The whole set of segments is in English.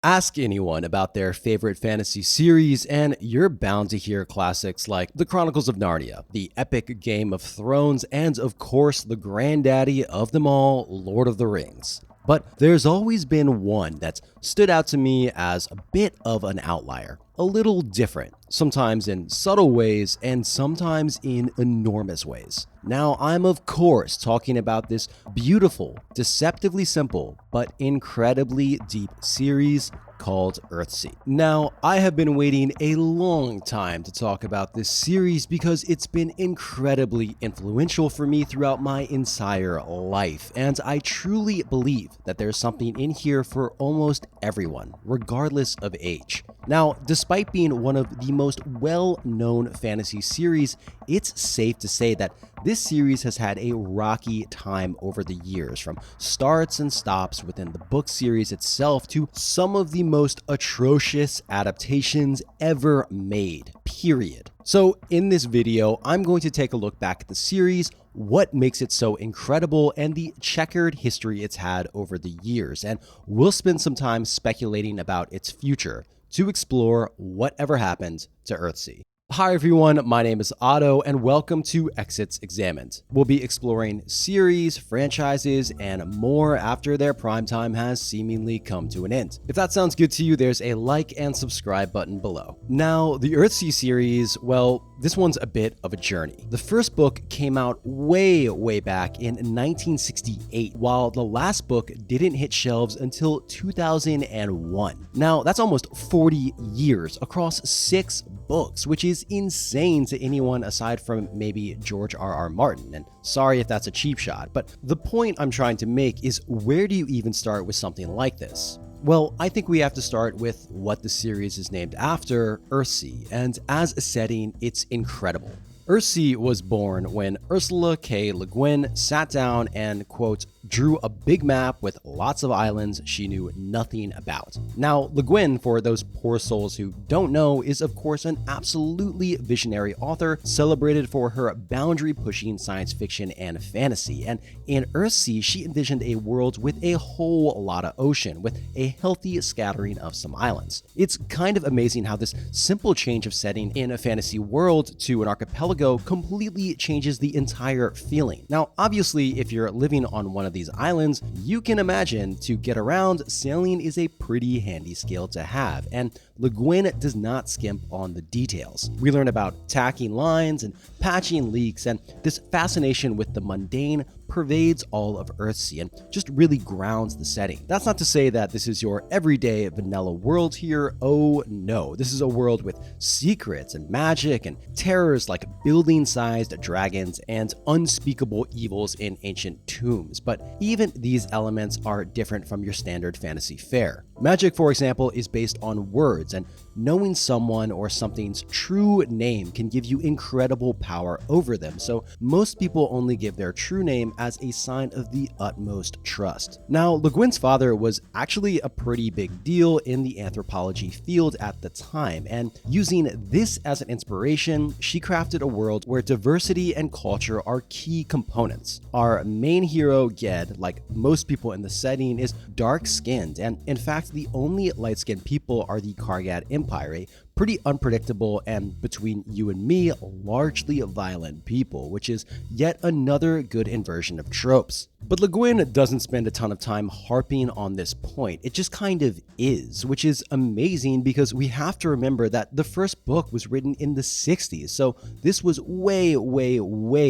Ask anyone about their favorite fantasy series, and you're bound to hear classics like The Chronicles of Narnia, the epic Game of Thrones, and of course, the granddaddy of them all, Lord of the Rings. But there's always been one that's stood out to me as a bit of an outlier, a little different, sometimes in subtle ways and sometimes in enormous ways. Now, I'm of course talking about this beautiful, deceptively simple, but incredibly deep series called Earthsea. Now, I have been waiting a long time to talk about this series because it's been incredibly influential for me throughout my entire life, and I truly believe that there's something in here for almost everyone, regardless of age. Now, despite being one of the most well-known fantasy series, it's safe to say that this series has had a rocky time over the years, from starts and stops within the book series itself to some of the most atrocious adaptations ever made, period. So in this video, I'm going to take a look back at the series, what makes it so incredible, and the checkered history it's had over the years, and we'll spend some time speculating about its future to explore whatever happened to Earthsea. Hi everyone, my name is Otto and welcome to Exits Examined. We'll be exploring series, franchises, and more after their prime time has seemingly come to an end. If that sounds good to you, there's a like and subscribe button below. Now, the Earthsea series, well, this one's a bit of a journey. The first book came out way back in 1968, while the last book didn't hit shelves until 2001. Now, that's almost 40 years across 6 books, which is insane to anyone aside from maybe George R.R. Martin, and sorry if that's a cheap shot, but the point I'm trying to make is, where do you even start with something like this? Well, I think we have to start with what the series is named after, Earthsea, and as a setting, it's incredible. Earthsea was born when Ursula K. Le Guin sat down and, quote, drew a big map with lots of islands she knew nothing about. Now, Le Guin, for those poor souls who don't know, is of course an absolutely visionary author celebrated for her boundary-pushing science fiction and fantasy, and in Earthsea, she envisioned a world with a whole lot of ocean, with a healthy scattering of some islands. It's kind of amazing how this simple change of setting in a fantasy world to an archipelago completely changes the entire feeling. Now, obviously, if you're living on one of these islands, you can imagine to get around, sailing is a pretty handy skill to have, and Le Guin does not skimp on the details. We learn about tacking lines and patching leaks, and this fascination with the mundane pervades all of Earthsea and just really grounds the setting. That's not to say that this is your everyday vanilla world here. Oh no, this is a world with secrets and magic and terrors like building-sized dragons and unspeakable evils in ancient tombs. But even these elements are different from your standard fantasy fare. Magic, for example, is based on words, and knowing someone or something's true name can give you incredible power over them, so most people only give their true name as a sign of the utmost trust. Now, Le Guin's father was actually a pretty big deal in the anthropology field at the time, and using this as an inspiration, she crafted a world where diversity and culture are key components. Our main hero, Ged, like most people in the setting, is dark-skinned, and in fact, the only light-skinned people are the Kargat Empire, a pretty unpredictable and, between you and me, largely violent people, which is yet another good inversion of tropes. But Le Guin doesn't spend a ton of time harping on this point. It just kind of is, which is amazing because we have to remember that the first book was written in the 60s, so this was way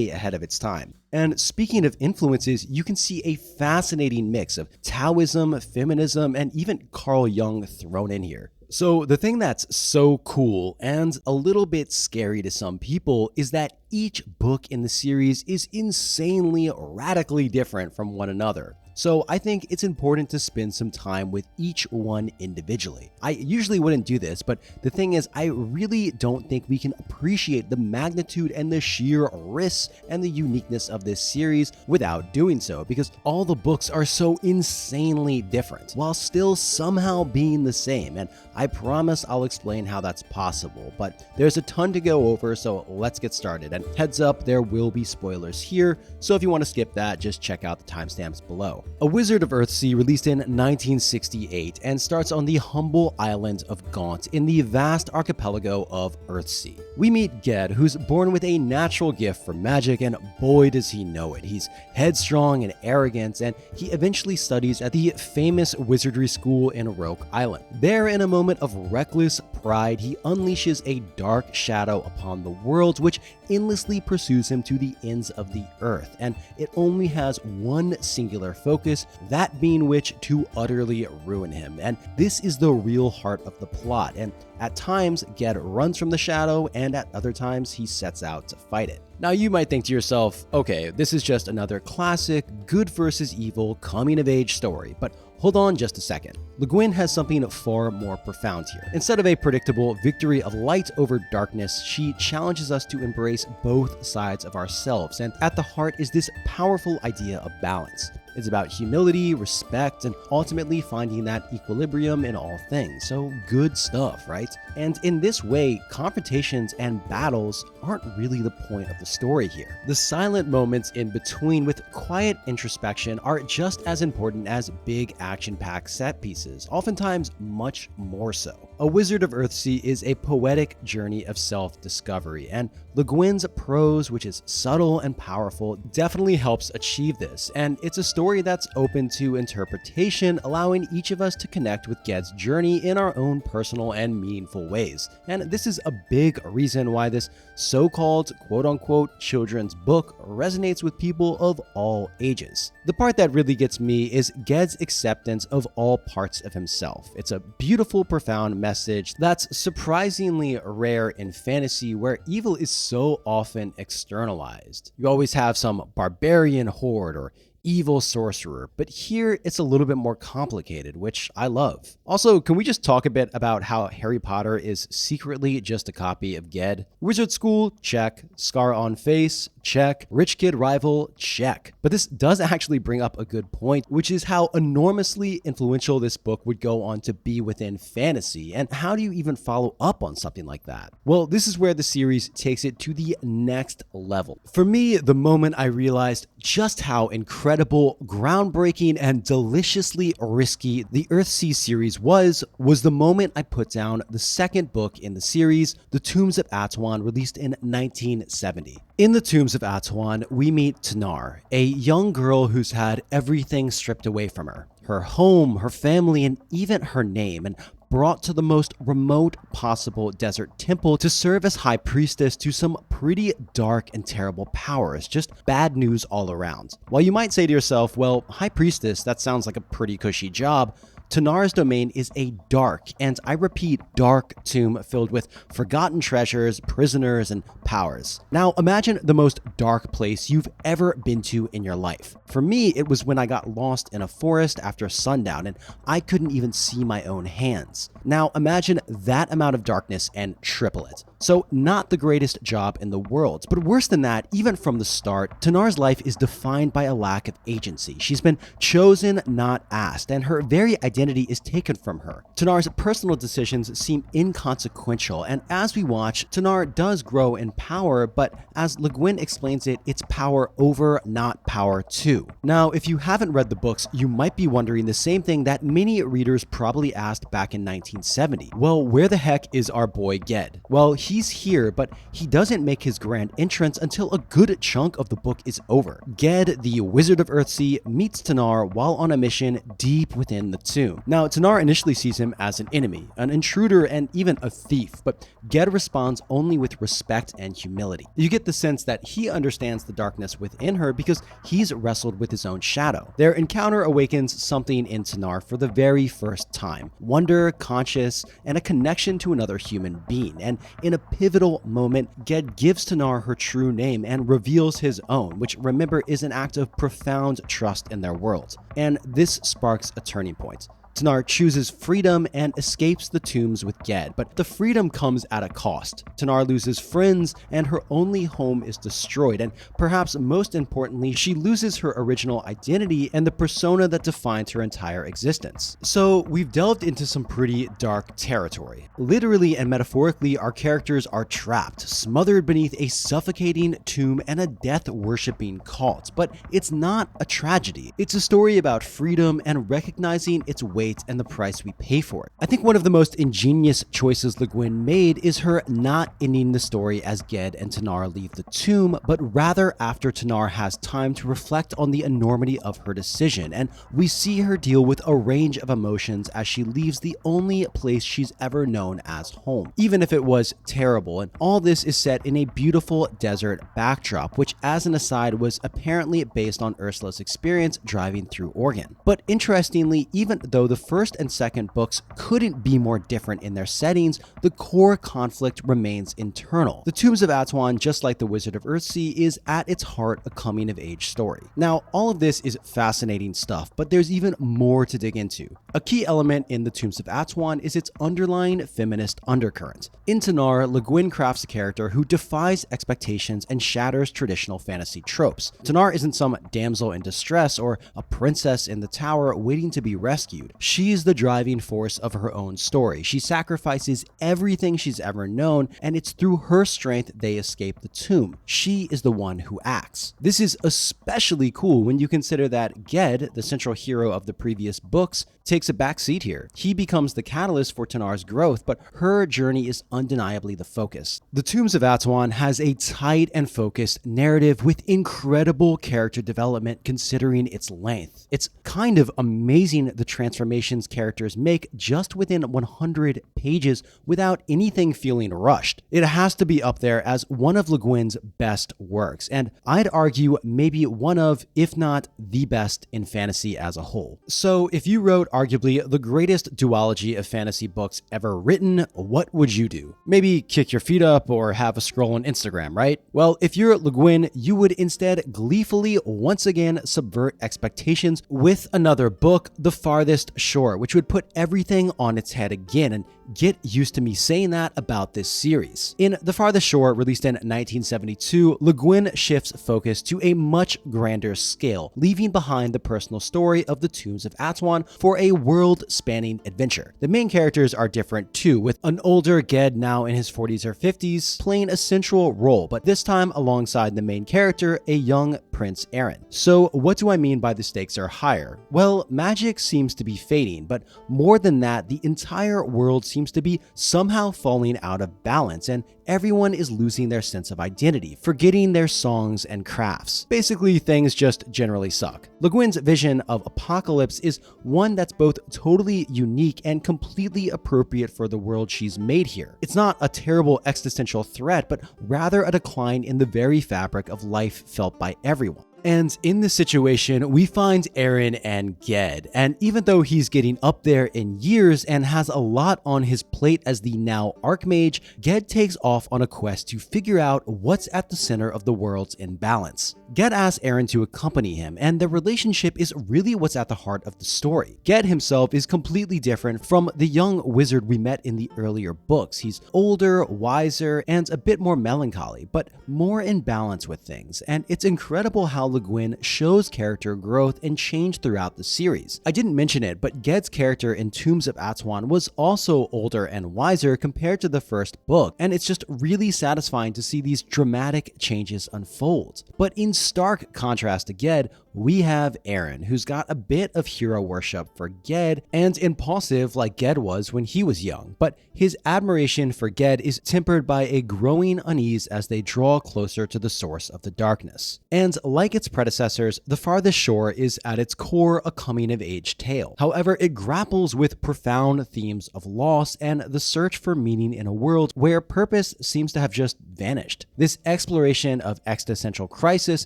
ahead of its time. And speaking of influences, you can see a fascinating mix of Taoism, feminism, and even Carl Jung thrown in here. So the thing that's so cool and a little bit scary to some people is that each book in the series is insanely, radically different from one another. So I think it's important to spend some time with each one individually. I usually wouldn't do this, but the thing is, I really don't think we can appreciate the magnitude and the sheer risks and the uniqueness of this series without doing so, because all the books are so insanely different, while still somehow being the same, and I promise I'll explain how that's possible, but there's a ton to go over, so let's get started. And heads up, there will be spoilers here, so if you want to skip that, just check out the timestamps below. A Wizard of Earthsea released in 1968 and starts on the humble island of Gaunt in the vast archipelago of Earthsea. We meet Ged, who's born with a natural gift for magic, and boy does he know it. He's headstrong and arrogant, and he eventually studies at the famous wizardry school in Roke Island. There, in a moment of reckless pride, he unleashes a dark shadow upon the world, which endlessly pursues him to the ends of the earth, and it only has one singular focus, that being which to utterly ruin him. And this is the real heart of the plot, and at times Ged runs from the shadow, and at other times he sets out to fight it. Now you might think to yourself, okay, this is just another classic good versus evil coming of age story, but hold on just a second. Le Guin has something far more profound here. Instead of a predictable victory of light over darkness, she challenges us to embrace both sides of ourselves, and at the heart is this powerful idea of balance. It's about humility, respect, and ultimately finding that equilibrium in all things. So good stuff, right? And in this way, confrontations and battles aren't really the point of the story here. The silent moments in between with quiet introspection are just as important as big action-packed set pieces, oftentimes much more so. A Wizard of Earthsea is a poetic journey of self-discovery, and Le Guin's prose, which is subtle and powerful, definitely helps achieve this, and it's a story that's open to interpretation, allowing each of us to connect with Ged's journey in our own personal and meaningful ways. And this is a big reason why this so-called quote-unquote children's book resonates with people of all ages. The part that really gets me is Ged's acceptance of all parts of himself. It's a beautiful, profound message that's surprisingly rare in fantasy, where evil is so often externalized. You always have some barbarian horde or evil sorcerer, but here it's a little bit more complicated, which I love. Also, can we just talk a bit about how Harry Potter is secretly just a copy of Ged? Wizard school? Check. Scar on face? Check. Rich kid rival? Check. But this does actually bring up a good point, which is how enormously influential this book would go on to be within fantasy, and how do you even follow up on something like that? Well, this is where the series takes it to the next level. For me, the moment I realized just how incredible, groundbreaking, and deliciously risky the Earthsea series was the moment I put down the second book in the series, The Tombs of Atuan, released in 1970. In The Tombs of Atuan, we meet Tanar, a young girl who's had everything stripped away from her. Her home, her family, and even her name, and brought to the most remote possible desert temple to serve as high priestess to some pretty dark and terrible powers. Just bad news all around. While you might say to yourself, well, high priestess, that sounds like a pretty cushy job, Tanar's domain is a dark, and I repeat, dark tomb filled with forgotten treasures, prisoners, and powers. Now, imagine the most dark place you've ever been to in your life. For me, it was when I got lost in a forest after sundown, and I couldn't even see my own hands. Now, imagine that amount of darkness and triple it. So, not the greatest job in the world, but worse than that, even from the start, Tanar's life is defined by a lack of agency. She's been chosen, not asked, and her very identity is taken from her. Tanar's personal decisions seem inconsequential, and as we watch, Tanar does grow in power, but as Le Guin explains it, it's power over, not power to. Now, if you haven't read the books, you might be wondering the same thing that many readers probably asked back in 1970. Well, where the heck is our boy Ged? Well, he's here, but he doesn't make his grand entrance until a good chunk of the book is over. Ged, the Wizard of Earthsea, meets Tanar while on a mission deep within the tomb. Now, Tanar initially sees him as an enemy, an intruder, and even a thief, but Ged responds only with respect and humility. You get the sense that he understands the darkness within her because he's wrestled with his own shadow. Their encounter awakens something in Tanar for the very first time: wonder, conscience, and a connection to another human being. And in a pivotal moment, Ged gives Tanar her true name and reveals his own, which, remember, is an act of profound trust in their world. And this sparks a turning point. Tanar chooses freedom and escapes the tombs with Ged, but the freedom comes at a cost. Tanar loses friends, and her only home is destroyed, and perhaps most importantly, she loses her original identity and the persona that defines her entire existence. So we've delved into some pretty dark territory. Literally and metaphorically, our characters are trapped, smothered beneath a suffocating tomb and a death-worshipping cult. But it's not a tragedy. It's a story about freedom and recognizing its weight and the price we pay for it. I think one of the most ingenious choices Le Guin made is her not ending the story as Ged and Tanar leave the tomb, but rather after Tanar has time to reflect on the enormity of her decision, and we see her deal with a range of emotions as she leaves the only place she's ever known as home, even if it was terrible. And all this is set in a beautiful desert backdrop, which as an aside was apparently based on Ursula's experience driving through Oregon. But interestingly, even though the first and second books couldn't be more different in their settings, the core conflict remains internal. The Tombs of Atuan, just like The Wizard of Earthsea, is at its heart a coming-of-age story. Now, all of this is fascinating stuff, but there's even more to dig into. A key element in The Tombs of Atuan is its underlying feminist undercurrent. In Tanar, Le Guin crafts a character who defies expectations and shatters traditional fantasy tropes. Tanar isn't some damsel in distress or a princess in the tower waiting to be rescued. She's the driving force of her own story. She sacrifices everything she's ever known, and it's through her strength they escape the tomb. She is the one who acts. This is especially cool when you consider that Ged, the central hero of the previous books, takes a backseat here. He becomes the catalyst for Tanar's growth, but her journey is undeniably the focus. The Tombs of Atuan has a tight and focused narrative with incredible character development considering its length. It's kind of amazing the transformations characters make just within 100 pages without anything feeling rushed. It has to be up there as one of Le Guin's best works, and I'd argue maybe one of, if not the best in fantasy as a whole. So if you wrote arguably the greatest duology of fantasy books ever written, what would you do? Maybe kick your feet up or have a scroll on Instagram, right? Well, if you're Le Guin, you would instead gleefully once again subvert expectations with another book, The Farthest Shore, which would put everything on its head again, and get used to me saying that about this series. In The Farthest Shore, released in 1972, Le Guin shifts focus to a much grander scale, leaving behind the personal story of the Tombs of Atuan for a world-spanning adventure. The main characters are different too, with an older Ged, now in his 40s or 50s, playing a central role, but this time alongside the main character, a young Prince Aaron. So what do I mean by the stakes are higher? Well, magic seems to be fading, but more than that, the entire world seems to be somehow falling out of balance, and everyone is losing their sense of identity, forgetting their songs and crafts. Basically, things just generally suck. Le Guin's vision of apocalypse is one that's both totally unique and completely appropriate for the world she's made here. It's not a terrible existential threat, but rather a decline in the very fabric of life felt by everyone. And in this situation, we find Aaron and Ged, and even though he's getting up there in years and has a lot on his plate as the now Archmage, Ged takes off on a quest to figure out what's at the center of the world's imbalance. Ged asks Aaron to accompany him, and the relationship is really what's at the heart of the story. Ged himself is completely different from the young wizard we met in the earlier books. He's older, wiser, and a bit more melancholy, but more in balance with things, and it's incredible how Le Guin shows character growth and change throughout the series. I didn't mention it, but Ged's character in Tombs of Atuan was also older and wiser compared to the first book, and it's just really satisfying to see these dramatic changes unfold. But in stark contrast to Ged, we have Aaron, who's got a bit of hero worship for Ged and impulsive like Ged was when he was young, but his admiration for Ged is tempered by a growing unease as they draw closer to the source of the darkness. And like its predecessors, The Farthest Shore is at its core a coming-of-age tale. However, it grapples with profound themes of loss and the search for meaning in a world where purpose seems to have just vanished. This exploration of existential crisis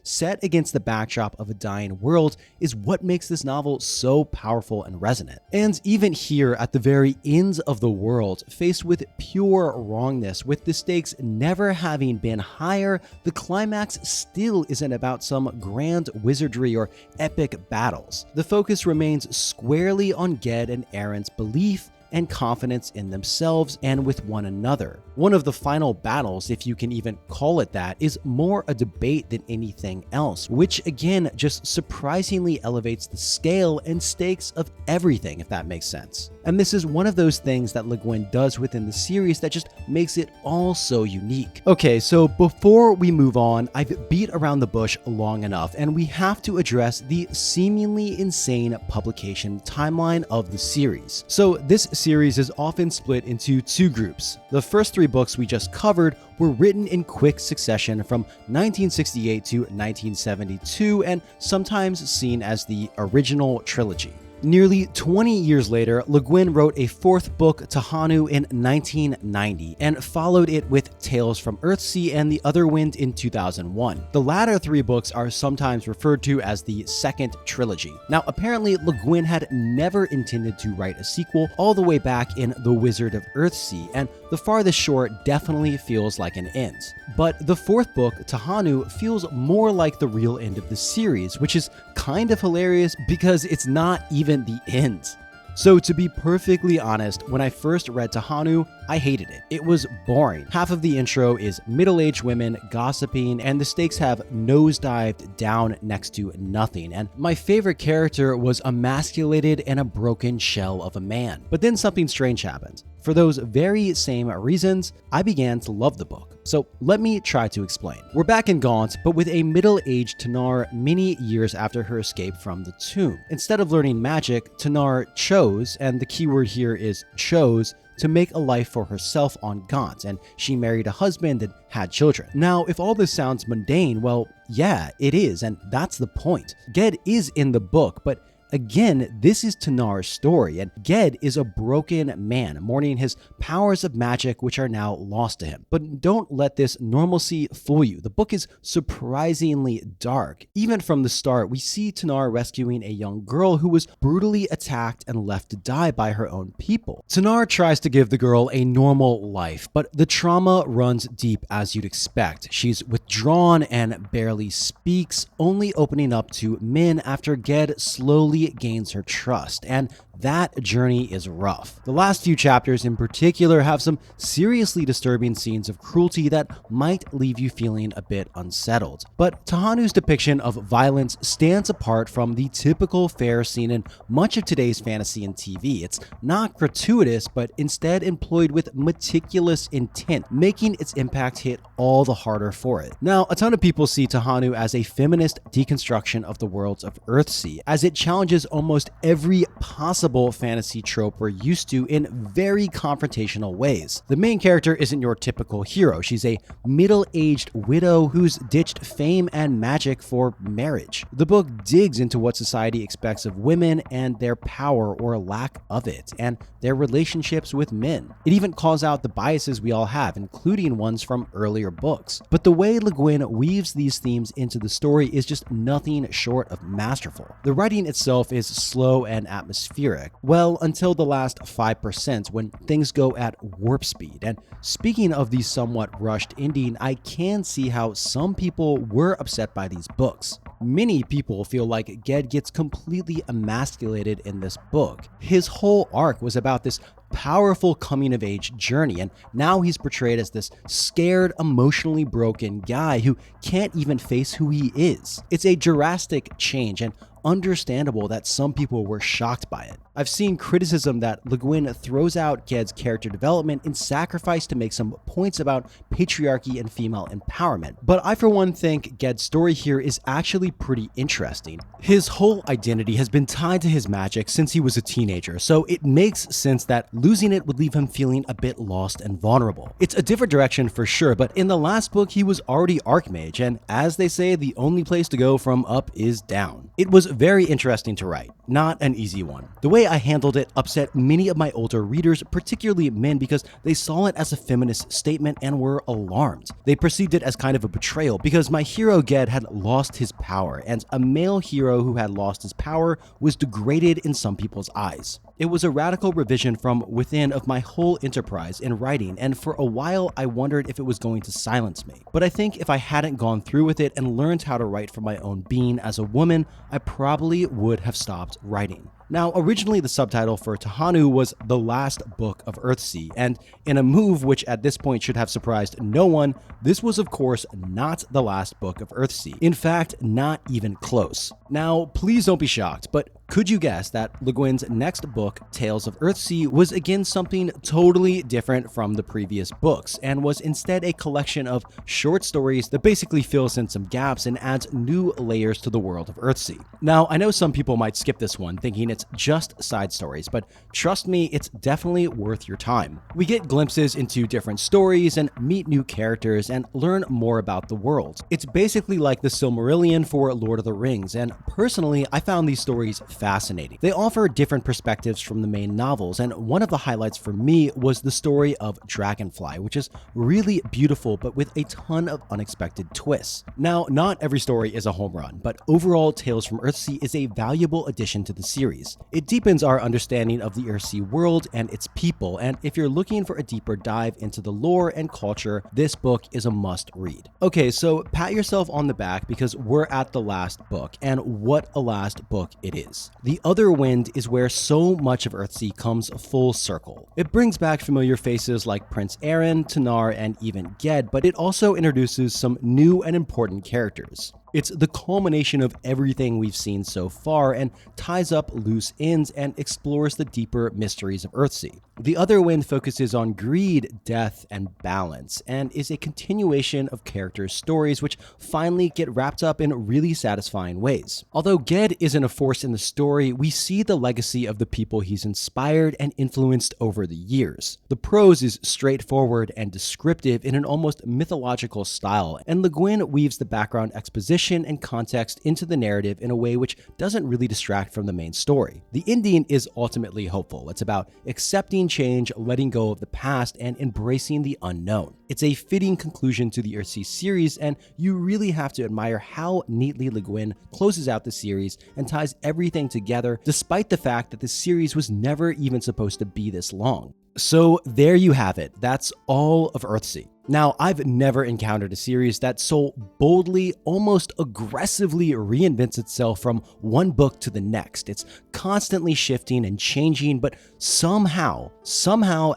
set against the backdrop of a dying world is what makes this novel so powerful and resonant. And even here at the very ends of the world, faced with pure wrongness, with the stakes never having been higher, the climax still isn't about some grand wizardry or epic battles. The focus remains squarely on Ged and Erin's belief and confidence in themselves and with one another. One of the final battles, if you can even call it that, is more a debate than anything else, which again just surprisingly elevates the scale and stakes of everything, if that makes sense. And this is one of those things that Le Guin does within the series that just makes it all so unique. Okay, so before we move on, I've beat around the bush long enough, and we have to address the seemingly insane publication timeline of the series. So this series is often split into two groups. The first three books we just covered were written in quick succession from 1968 to 1972 and sometimes seen as the original trilogy. Nearly 20 years later, Le Guin wrote a fourth book, Tahanu, in 1990 and followed it with Tales from Earthsea and The Other Wind in 2001. The latter three books are sometimes referred to as the second trilogy. Now, apparently, Le Guin had never intended to write a sequel all the way back in The Wizard of Earthsea, and the farthest shore definitely feels like an end. But the fourth book, Tahanu, feels more like the real end of the series, which is kind of hilarious because it's not even the end. So to be perfectly honest, when I first read Tahanu, I hated it. It was boring. Half of the intro is middle-aged women gossiping, and the stakes have nosedived down next to nothing. And my favorite character was emasculated and a broken shell of a man. But then something strange happened. For those very same reasons, I began to love the book. So let me try to explain. We're back in Gaunt, but with a middle-aged Tanar many years after her escape from the tomb. Instead of learning magic, Tanar chose, and the keyword here is chose, to make a life for herself on Gaunt, and she married a husband and had children. Now, if all this sounds mundane, well, yeah, it is, and that's the point. Ged is in the book, but again, this is Tanar's story, and Ged is a broken man, mourning his powers of magic which are now lost to him. But don't let this normalcy fool you. The book is surprisingly dark. Even from the start, we see Tanar rescuing a young girl who was brutally attacked and left to die by her own people. Tanar tries to give the girl a normal life, but the trauma runs deep as you'd expect. She's withdrawn and barely speaks, only opening up to men after Ged slowly gains her trust, and that journey is rough. The last few chapters in particular have some seriously disturbing scenes of cruelty that might leave you feeling a bit unsettled. But Tahanu's depiction of violence stands apart from the typical fare seen in much of today's fantasy and TV. It's not gratuitous, but instead employed with meticulous intent, making its impact hit all the harder for it. Now, a ton of people see Tahanu as a feminist deconstruction of the worlds of Earthsea, as it challenges almost every possible fantasy trope we're used to in very confrontational ways. The main character isn't your typical hero. She's a middle-aged widow who's ditched fame and magic for marriage. The book digs into what society expects of women and their power or lack of it, and their relationships with men. It even calls out the biases we all have, including ones from earlier books. But the way Le Guin weaves these themes into the story is just nothing short of masterful. The writing itself is slow and atmospheric. Well, until the last 5% when things go at warp speed. And speaking of the somewhat rushed ending, I can see how some people were upset by these books. Many people feel like Ged gets completely emasculated in this book. His whole arc was about this powerful coming-of-age journey, and now he's portrayed as this scared, emotionally broken guy who can't even face who he is. It's a drastic change, and understandable that some people were shocked by it. I've seen criticism that Le Guin throws out Ged's character development in sacrifice to make some points about patriarchy and female empowerment, but I for one think Ged's story here is actually pretty interesting. His whole identity has been tied to his magic since he was a teenager, so it makes sense that losing it would leave him feeling a bit lost and vulnerable. It's a different direction for sure, but in the last book he was already Archmage, and as they say, the only place to go from up is down. It was very interesting to write, not an easy one. The way I handled it upset many of my older readers, particularly men, because they saw it as a feminist statement and were alarmed. They perceived it as kind of a betrayal because my hero Ged had lost his power, and a male hero who had lost his power was degraded in some people's eyes. It was a radical revision from within of my whole enterprise in writing, and for a while I wondered if it was going to silence me. But I think if I hadn't gone through with it and learned how to write from my own being as a woman, I probably would have stopped writing. Now, originally the subtitle for Tahanu was The Last Book of Earthsea, and in a move which at this point should have surprised no one, this was of course not the last book of Earthsea. In fact, not even close. Now, please don't be shocked, but could you guess that Le Guin's next book, Tales of Earthsea, was again something totally different from the previous books, and was instead a collection of short stories that basically fills in some gaps and adds new layers to the world of Earthsea. Now, I know some people might skip this one, thinking it's just side stories, but trust me, it's definitely worth your time. We get glimpses into different stories and meet new characters and learn more about the world. It's basically like the Silmarillion for Lord of the Rings, and personally, I found these stories fascinating. They offer different perspectives from the main novels, and one of the highlights for me was the story of Dragonfly, which is really beautiful but with a ton of unexpected twists. Now, not every story is a home run, but overall Tales from Earthsea is a valuable addition to the series. It deepens our understanding of the Earthsea world and its people, and if you're looking for a deeper dive into the lore and culture, this book is a must read. Okay, so pat yourself on the back because we're at the last book, and what a last book it is. The Other Wind is where so much of Earthsea comes full circle. It brings back familiar faces like Prince Aaron, Tanar, and even Ged, but it also introduces some new and important characters. It's the culmination of everything we've seen so far and ties up loose ends and explores the deeper mysteries of Earthsea. The Other Wind focuses on greed, death, and balance, and is a continuation of characters' stories which finally get wrapped up in really satisfying ways. Although Ged isn't a force in the story, we see the legacy of the people he's inspired and influenced over the years. The prose is straightforward and descriptive in an almost mythological style, and Le Guin weaves the background exposition and context into the narrative in a way which doesn't really distract from the main story. The ending is ultimately hopeful. It's about accepting change, letting go of the past, and embracing the unknown. It's a fitting conclusion to the Earthsea series, and you really have to admire how neatly Le Guin closes out the series and ties everything together, despite the fact that the series was never even supposed to be this long. So there you have it. That's all of Earthsea. Now, I've never encountered a series that so boldly, almost aggressively reinvents itself from one book to the next. It's constantly shifting and changing, but somehow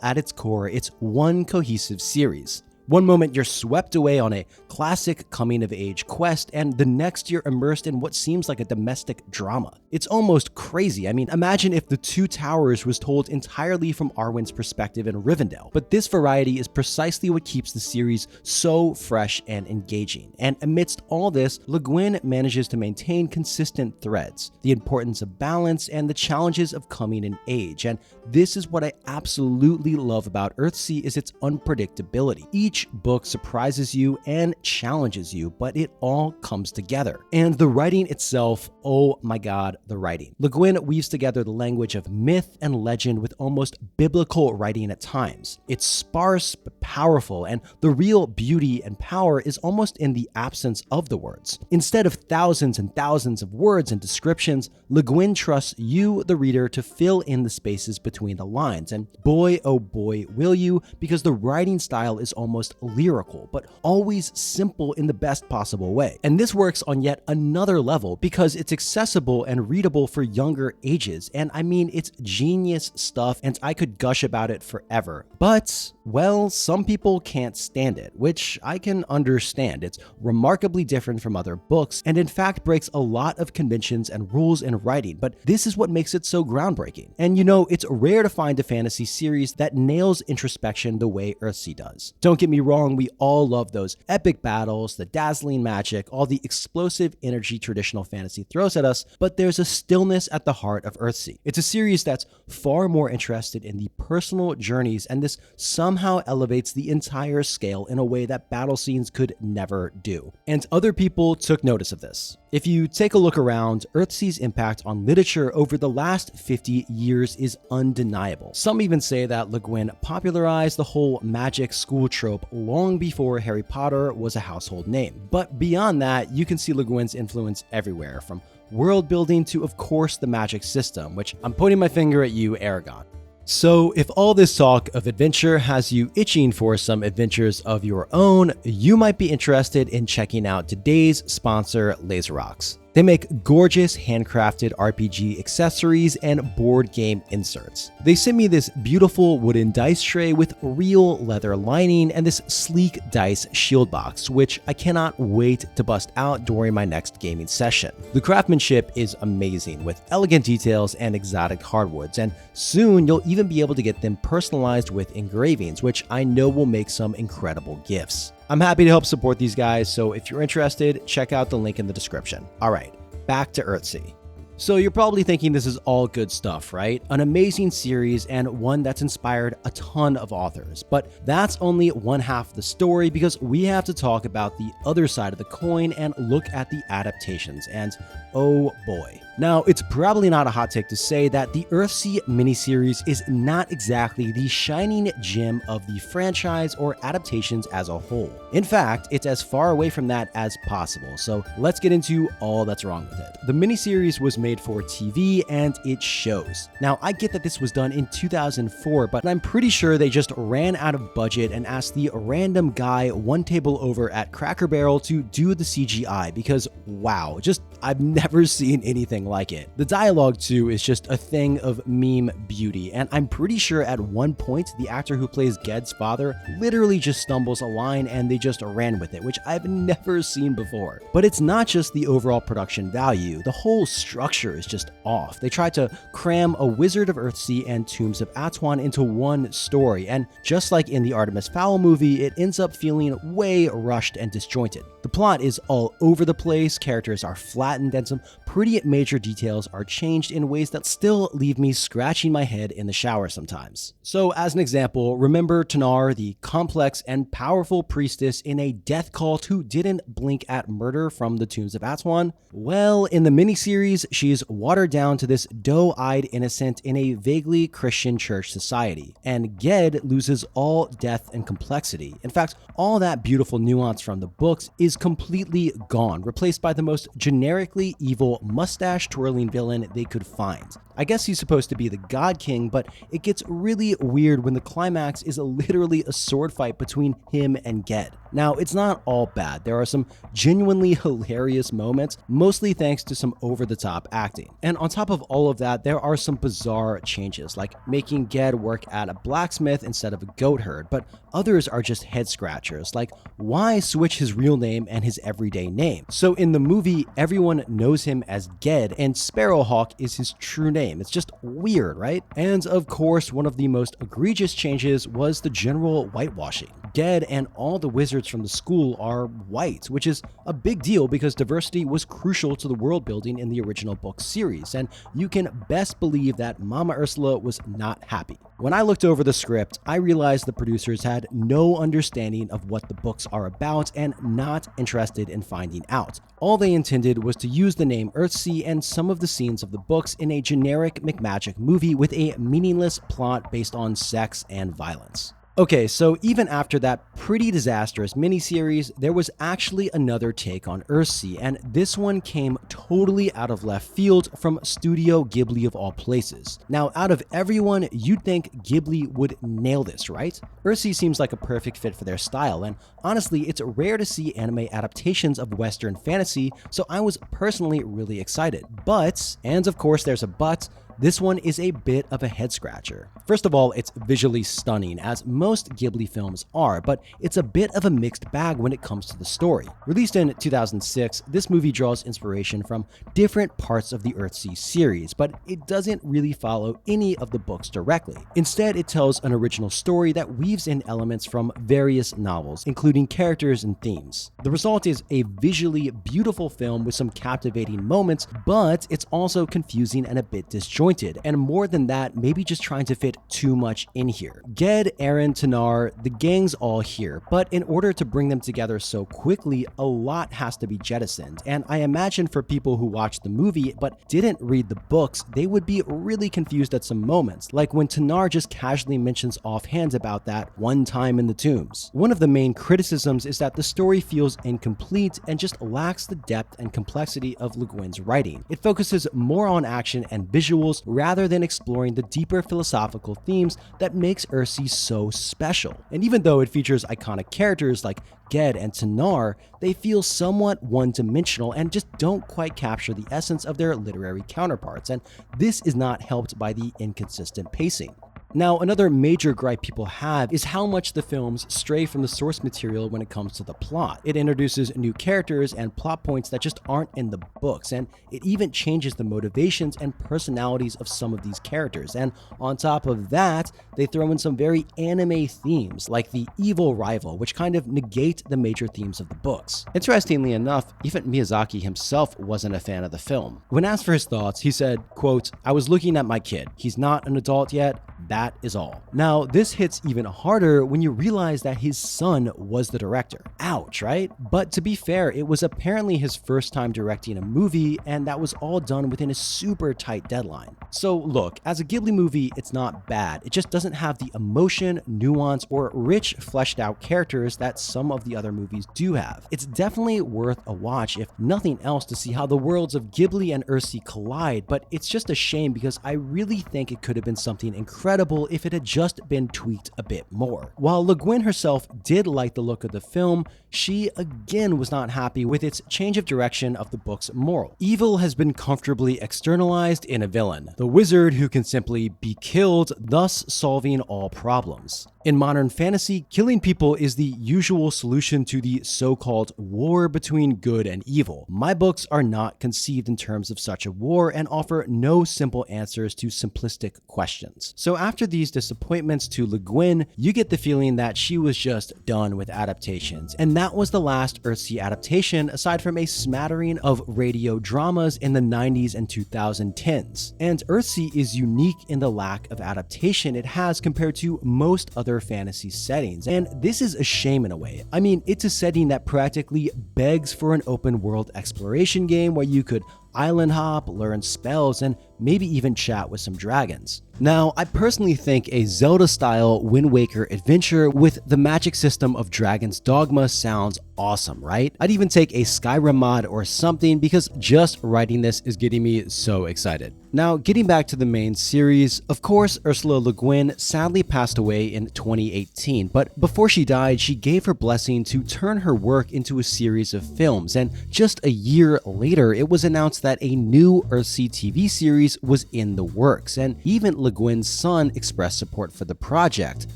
at its core, it's one cohesive series. One moment you're swept away on a classic coming-of-age quest, and the next you're immersed in what seems like a domestic drama. It's almost crazy. I mean, imagine if The Two Towers was told entirely from Arwen's perspective in Rivendell. But this variety is precisely what keeps the series so fresh and engaging. And amidst all this, Le Guin manages to maintain consistent threads, the importance of balance, and the challenges of coming in age. And this is what I absolutely love about Earthsea, is its unpredictability. Each book surprises you and challenges you, but it all comes together. And the writing itself, oh my god, the writing. Le Guin weaves together the language of myth and legend with almost biblical writing at times. It's sparse but powerful, and the real beauty and power is almost in the absence of the words. Instead of thousands and thousands of words and descriptions, Le Guin trusts you, the reader, to fill in the spaces between the lines. And boy, oh boy, will you, because the writing style is almost lyrical, but always simple in the best possible way. And this works on yet another level because it's accessible and readable for younger ages. And I mean, it's genius stuff, and I could gush about it forever. But, well, some people can't stand it, which I can understand. It's remarkably different from other books, and in fact breaks a lot of conventions and rules in writing, but this is what makes it so groundbreaking. And you know, it's rare to find a fantasy series that nails introspection the way Earthsea does. Don't get me wrong, we all love those epic battles, the dazzling magic, all the explosive energy traditional fantasy throws at us, but there's a stillness at the heart of Earthsea. It's a series that's far more interested in the personal journeys, and this somehow elevates the entire scale in a way that battle scenes could never do. And other people took notice of this. If you take a look around, Earthsea's impact on literature over the last 50 years is undeniable. Some even say that Le Guin popularized the whole magic school trope long before Harry Potter was a household name. But beyond that, you can see Le Guin's influence everywhere, from world building to, of course, the magic system, which I'm pointing my finger at you, Aragon. So if all this talk of adventure has you itching for some adventures of your own, you might be interested in checking out today's sponsor, Laserox. They make gorgeous handcrafted RPG accessories and board game inserts. They sent me this beautiful wooden dice tray with real leather lining and this sleek dice shield box, which I cannot wait to bust out during my next gaming session. The craftsmanship is amazing with elegant details and exotic hardwoods, and soon you'll even be able to get them personalized with engravings, which I know will make some incredible gifts. I'm happy to help support these guys, so if you're interested, check out the link in the description. All right, back to Earthsea. So you're probably thinking this is all good stuff, right? An amazing series and one that's inspired a ton of authors. But that's only one half of the story, because we have to talk about the other side of the coin and look at the adaptations. And oh boy. Now, it's probably not a hot take to say that the Earthsea miniseries is not exactly the shining gem of the franchise or adaptations as a whole. In fact, it's as far away from that as possible, so let's get into all that's wrong with it. The miniseries was made for TV, and it shows. Now, I get that this was done in 2004, but I'm pretty sure they just ran out of budget and asked the random guy one table over at Cracker Barrel to do the CGI, because wow, I've never seen anything like it. The dialogue too is just a thing of meme beauty, and I'm pretty sure at one point the actor who plays Ged's father literally just stumbles a line and they just ran with it, which I've never seen before. But it's not just the overall production value, the whole structure is just off. They tried to cram a Wizard of Earthsea and Tombs of Atuan into one story, and just like in the Artemis Fowl movie, it ends up feeling way rushed and disjointed. The plot is all over the place, characters are flattened, and some pretty major details are changed in ways that still leave me scratching my head in the shower sometimes. So as an example, remember Tanar, the complex and powerful priestess in a death cult who didn't blink at murder from the Tombs of Atuan? Well, in the miniseries, she's watered down to this doe-eyed innocent in a vaguely Christian church society, and Ged loses all depth and complexity. In fact, all that beautiful nuance from the books is completely gone, replaced by the most generically evil mustache-twirling villain they could find. I guess he's supposed to be the God King, but it gets really weird when the climax is literally a sword fight between him and Ged. Now, it's not all bad. There are some genuinely hilarious moments, mostly thanks to some over-the-top acting. And on top of all of that, there are some bizarre changes, like making Ged work at a blacksmith instead of a goat herd, but others are just head-scratchers, like why switch his real name and his everyday name? So in the movie, everyone knows him as Ged, and Sparrowhawk is his true name. It's just weird, right? And of course, one of the most egregious changes was the general whitewashing. Ged and all the wizards from the school are white, which is a big deal because diversity was crucial to the world building in the original book series, and you can best believe that Mama Ursula was not happy. When I looked over the script, I realized the producers had no understanding of what the books are about and not interested in finding out. All they intended was to use the name Earthsea and some of the scenes of the books in a generic McMagic movie with a meaningless plot based on sex and violence. Okay, so even after that pretty disastrous miniseries, there was actually another take on Earthsea, and this one came totally out of left field from Studio Ghibli of all places. Now, out of everyone, you'd think Ghibli would nail this, right? Earthsea seems like a perfect fit for their style, and honestly, it's rare to see anime adaptations of Western fantasy, so I was personally really excited. But, and of course there's a but, this one is a bit of a head-scratcher. First of all, it's visually stunning, as most Ghibli films are, but it's a bit of a mixed bag when it comes to the story. Released in 2006, this movie draws inspiration from different parts of the Earthsea series, but it doesn't really follow any of the books directly. Instead, it tells an original story that weaves in elements from various novels, including characters and themes. The result is a visually beautiful film with some captivating moments, but it's also confusing and a bit disjointed. disjointed, and more than that, maybe just trying to fit too much in here. Ged, Aaron, Tanar, the gang's all here, but in order to bring them together so quickly, a lot has to be jettisoned, and I imagine for people who watched the movie but didn't read the books, they would be really confused at some moments, like when Tanar just casually mentions offhand about that one time in the tombs. One of the main criticisms is that the story feels incomplete and just lacks the depth and complexity of Le Guin's writing. It focuses more on action and visuals rather than exploring the deeper philosophical themes that makes Earthsea so special. And even though it features iconic characters like Ged and Tanar, they feel somewhat one-dimensional and just don't quite capture the essence of their literary counterparts, and this is not helped by the inconsistent pacing. Now, another major gripe people have is how much the films stray from the source material when it comes to the plot. It introduces new characters and plot points that just aren't in the books, and it even changes the motivations and personalities of some of these characters. And on top of that, they throw in some very anime themes, like the evil rival, which kind of negate the major themes of the books. Interestingly enough, even Miyazaki himself wasn't a fan of the film. When asked for his thoughts, he said, quote, "I was looking at my kid. He's not an adult yet. That is all." Now, this hits even harder when you realize that his son was the director. Ouch, right? But to be fair, it was apparently his first time directing a movie, and that was all done within a super tight deadline. So look, as a Ghibli movie, it's not bad. It just doesn't have the emotion, nuance, or rich, fleshed out characters that some of the other movies do have. It's definitely worth a watch, if nothing else, to see how the worlds of Ghibli and Earthsea collide, but it's just a shame because I really think it could have been something incredible if it had just been tweaked a bit more. While Le Guin herself did like the look of the film, she again was not happy with its change of direction of the book's moral. Evil has been comfortably externalized in a villain, the wizard who can simply be killed, thus solving all problems. In modern fantasy, killing people is the usual solution to the so-called war between good and evil. My books are not conceived in terms of such a war and offer no simple answers to simplistic questions. So after these disappointments to Le Guin, you get the feeling that she was just done with adaptations, and that was the last Earthsea adaptation aside from a smattering of radio dramas in the 90s and 2010s. And Earthsea is unique in the lack of adaptation it has compared to most other fantasy settings, and this is a shame in a way. I mean, it's a setting that practically begs for an open world exploration game where you could island hop, learn spells, and maybe even chat with some dragons. Now, I personally think a Zelda-style Wind Waker adventure with the magic system of Dragon's Dogma sounds awesome, right? I'd even take a Skyrim mod or something because just writing this is getting me so excited. Now, getting back to the main series, of course, Ursula Le Guin sadly passed away in 2018, but before she died, she gave her blessing to turn her work into a series of films, and just a year later, it was announced that a new Earthsea TV series was in the works, and even Le Guin's son expressed support for the project.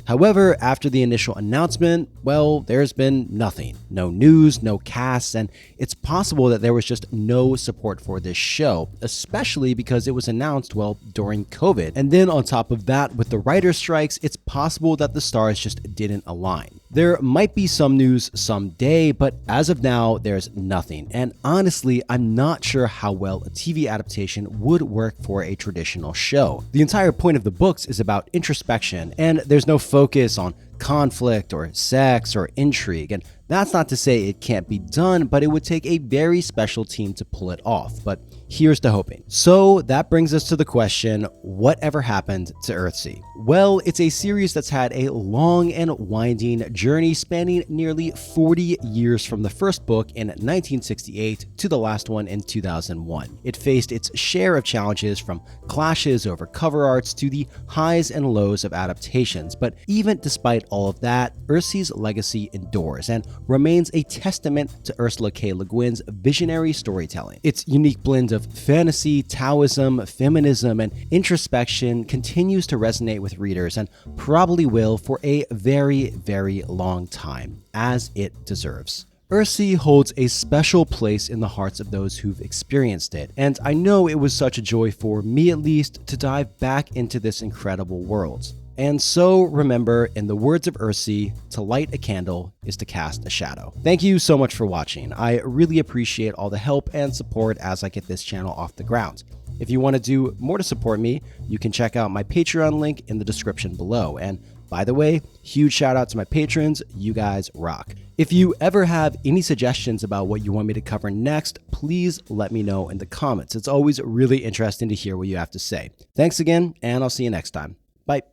However, after the initial announcement, well, there's been nothing. No news, no casts, and it's possible that there was just no support for this show, especially because it was announced, well, during COVID. And then on top of that, with the writer's strikes, it's possible that the stars just didn't align. There might be some news someday, but as of now, there's nothing. And honestly, I'm not sure how well a TV adaptation would work for a traditional show. The entire point of the books is about introspection, and there's no focus on conflict or sex or intrigue, and that's not to say it can't be done, but it would take a very special team to pull it off. But here's to hoping. So that brings us to the question, whatever happened to Earthsea? Well, it's a series that's had a long and winding journey spanning nearly 40 years from the first book in 1968 to the last one in 2001. It faced its share of challenges, from clashes over cover arts to the highs and lows of adaptations, but even despite all of that, Earthsea's legacy endures and remains a testament to Ursula K. Le Guin's visionary storytelling. Its unique blend of fantasy, Taoism, feminism, and introspection continues to resonate with readers and probably will for a very, very long time, as it deserves. Earthsea holds a special place in the hearts of those who've experienced it, and I know it was such a joy for me at least to dive back into this incredible world. And so remember, in the words of Earthsea, to light a candle is to cast a shadow. Thank you so much for watching. I really appreciate all the help and support as I get this channel off the ground. If you want to do more to support me, you can check out my Patreon link in the description below. And by the way, huge shout out to my patrons. You guys rock. If you ever have any suggestions about what you want me to cover next, please let me know in the comments. It's always really interesting to hear what you have to say. Thanks again, and I'll see you next time. Bye.